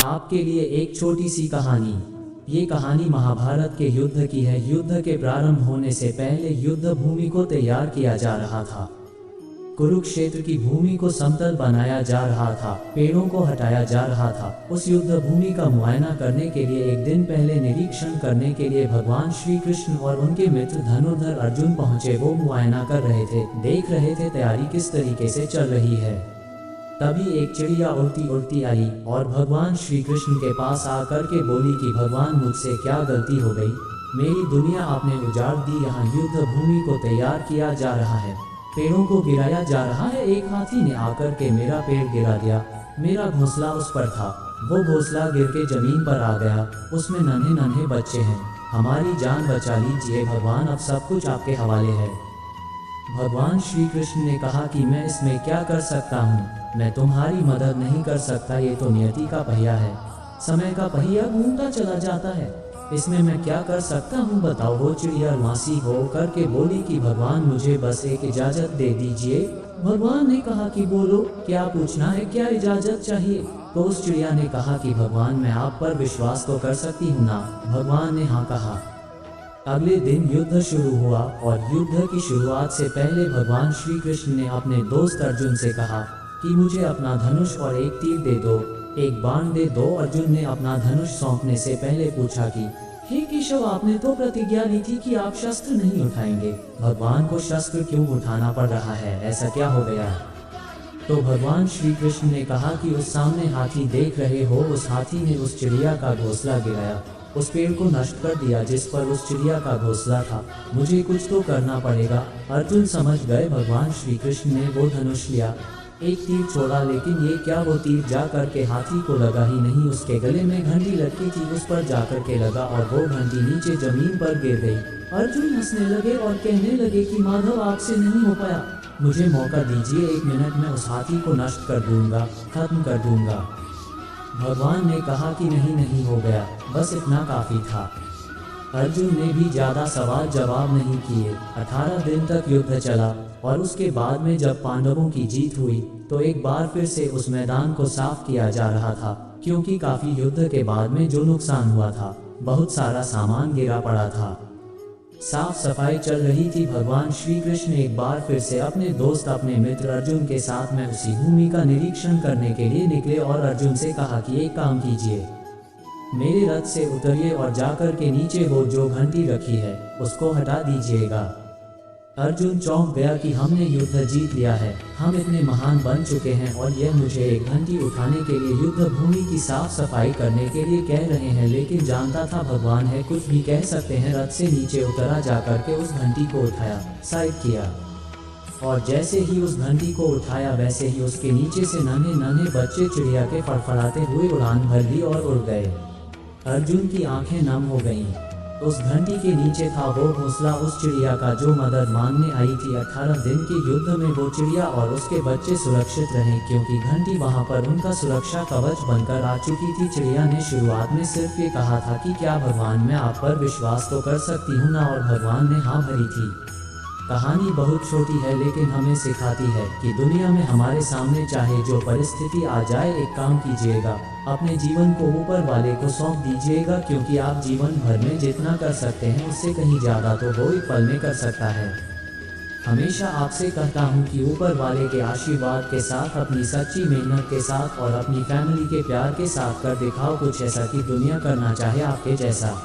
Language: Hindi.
आपके लिए एक छोटी सी कहानी। ये कहानी महाभारत के युद्ध की है। युद्ध के प्रारंभ होने से पहले युद्ध भूमि को तैयार किया जा रहा था। कुरुक्षेत्र की भूमि को समतल बनाया जा रहा था, पेड़ों को हटाया जा रहा था। उस युद्ध भूमि का मुआयना करने के लिए एक दिन पहले निरीक्षण करने के लिए भगवान श्री कृष्ण और उनके मित्र धनुर्धर अर्जुन पहुंचे। वो मुआयना कर रहे थे, देख रहे थे तैयारी किस तरीके से चल रही है। तभी एक चिड़िया उड़ती उड़ती आई और भगवान श्री कृष्ण के पास आकर के बोली कि भगवान, मुझसे क्या गलती हो गई? मेरी दुनिया आपने उजाड़ दी। यहाँ युद्ध भूमि को तैयार किया जा रहा है, पेड़ों को गिराया जा रहा है। एक हाथी ने आकर के मेरा पेड़ गिरा दिया। मेरा घोंसला उस पर था, वो घोंसला गिर के जमीन पर आ गया। उसमें नन्हे नन्हे बच्चे हैं। हमारी जान बचा लीजिए भगवान, अब सब कुछ आपके हवाले है। भगवान श्री कृष्ण ने कहा कि मैं इसमें क्या कर सकता हूँ? मैं तुम्हारी मदद नहीं कर सकता। ये तो नियति का पहिया है, समय का पहिया घूमता चला जाता है। इसमें मैं क्या कर सकता हूँ बताओ? वो चिड़िया रुआसी हो करके बोली कि भगवान, मुझे बस एक इजाज़त दे दीजिए। भगवान ने कहा कि बोलो, क्या पूछना है, क्या इजाज़त चाहिए? तो उस चिड़िया ने कहा कि भगवान, मैं आप पर विश्वास तो कर सकती हूँ ना? भगवान ने हाँ कहा। अगले दिन युद्ध शुरू हुआ और युद्ध की शुरुआत से पहले भगवान श्री कृष्ण ने अपने दोस्त अर्जुन से कहा कि मुझे अपना धनुष और एक तीर दे दो, एक बाण दे दो। अर्जुन ने अपना धनुष सौंपने से पहले पूछा कि हे केशव, आपने तो प्रतिज्ञा ली थी कि आप शस्त्र नहीं उठाएंगे। भगवान को शस्त्र क्यों उठाना पड़ रहा है? ऐसा क्या हो गया? तो भगवान श्री कृष्ण ने कहा कि उस सामने हाथी देख रहे हो, उस हाथी ने उस चिड़िया का घोंसला गिराया, उस पेड़ को नष्ट कर दिया जिस पर उस चिड़िया का घोंसला था। मुझे कुछ तो करना पड़ेगा। अर्जुन समझ गए। भगवान श्री कृष्ण ने वो धनुष लिया, एक तीर छोड़ा, लेकिन ये क्या, वो तीर जा कर के हाथी को लगा ही नहीं। उसके गले में घंटी लटकी थी, उस पर जाकर के लगा और वो घंटी नीचे जमीन पर गिर गई। अर्जुन हंसने लगे और कहने लगे कि माधव, आपसे नहीं हो पाया, मुझे मौका दीजिए, 1 मिनट में उस हाथी को नष्ट कर दूंगा, खत्म कर दूंगा। भगवान ने कहा कि नहीं नहीं, हो गया, बस इतना काफी था। अर्जुन ने भी ज़्यादा सवाल जवाब नहीं किए। 18 दिन तक युद्ध चला और उसके बाद में जब पांडवों की जीत हुई तो एक बार फिर से उस मैदान को साफ किया जा रहा था, क्योंकि काफ़ी युद्ध के बाद में जो नुकसान हुआ था, बहुत सारा सामान गिरा पड़ा था। साफ सफाई चल रही थी। भगवान श्री कृष्ण एक बार फिर से अपने दोस्त, अपने मित्र अर्जुन के साथ में उसी भूमि का निरीक्षण करने के लिए निकले और अर्जुन से कहा कि एक काम कीजिए, मेरे रथ से उतरिए और जाकर के नीचे वो जो घंटी रखी है उसको हटा दीजिएगा। अर्जुन चौंक गया कि हमने युद्ध जीत लिया है, हम इतने महान बन चुके हैं और यह मुझे एक घंटी उठाने के लिए युद्ध भूमि की साफ सफाई करने के लिए कह रहे हैं। लेकिन जानता था भगवान है, कुछ भी कह सकते हैं। रथ से नीचे उतरा, जाकर के उस घंटी को उठाया, साइड किया और जैसे ही उस घंटी को उठाया वैसे ही उसके नीचे से नन्हे नन्हे बच्चे चिड़िया के फड़फड़ाते हुए उड़ान भर ली और उड़ गए। अर्जुन की आंखें नम हो गईं। उस घंटी के नीचे था वो घोंसला उस चिड़िया का जो मदद मांगने आई थी। 18 दिन के युद्ध में वो चिड़िया और उसके बच्चे सुरक्षित रहे, क्योंकि घंटी वहां पर उनका सुरक्षा कवच बनकर आ चुकी थी। चिड़िया ने शुरुआत में सिर्फ ये कहा था कि क्या भगवान, मैं आप पर विश्वास तो कर सकती हूँ ना? और भगवान ने हाँ भरी थी। कहानी बहुत छोटी है लेकिन हमें सिखाती है कि दुनिया में हमारे सामने चाहे जो परिस्थिति आ जाए, एक काम कीजिएगा, अपने जीवन को ऊपर वाले को सौंप दीजिएगा, क्योंकि आप जीवन भर में जितना कर सकते हैं उससे कहीं ज़्यादा तो वो एक पल में कर सकता है। हमेशा आपसे कहता हूँ कि ऊपर वाले के आशीर्वाद के साथ, अपनी सच्ची मेहनत के साथ और अपनी फैमिली के प्यार के साथ कर दिखाओ कुछ ऐसा कि दुनिया करना चाहे आपके जैसा।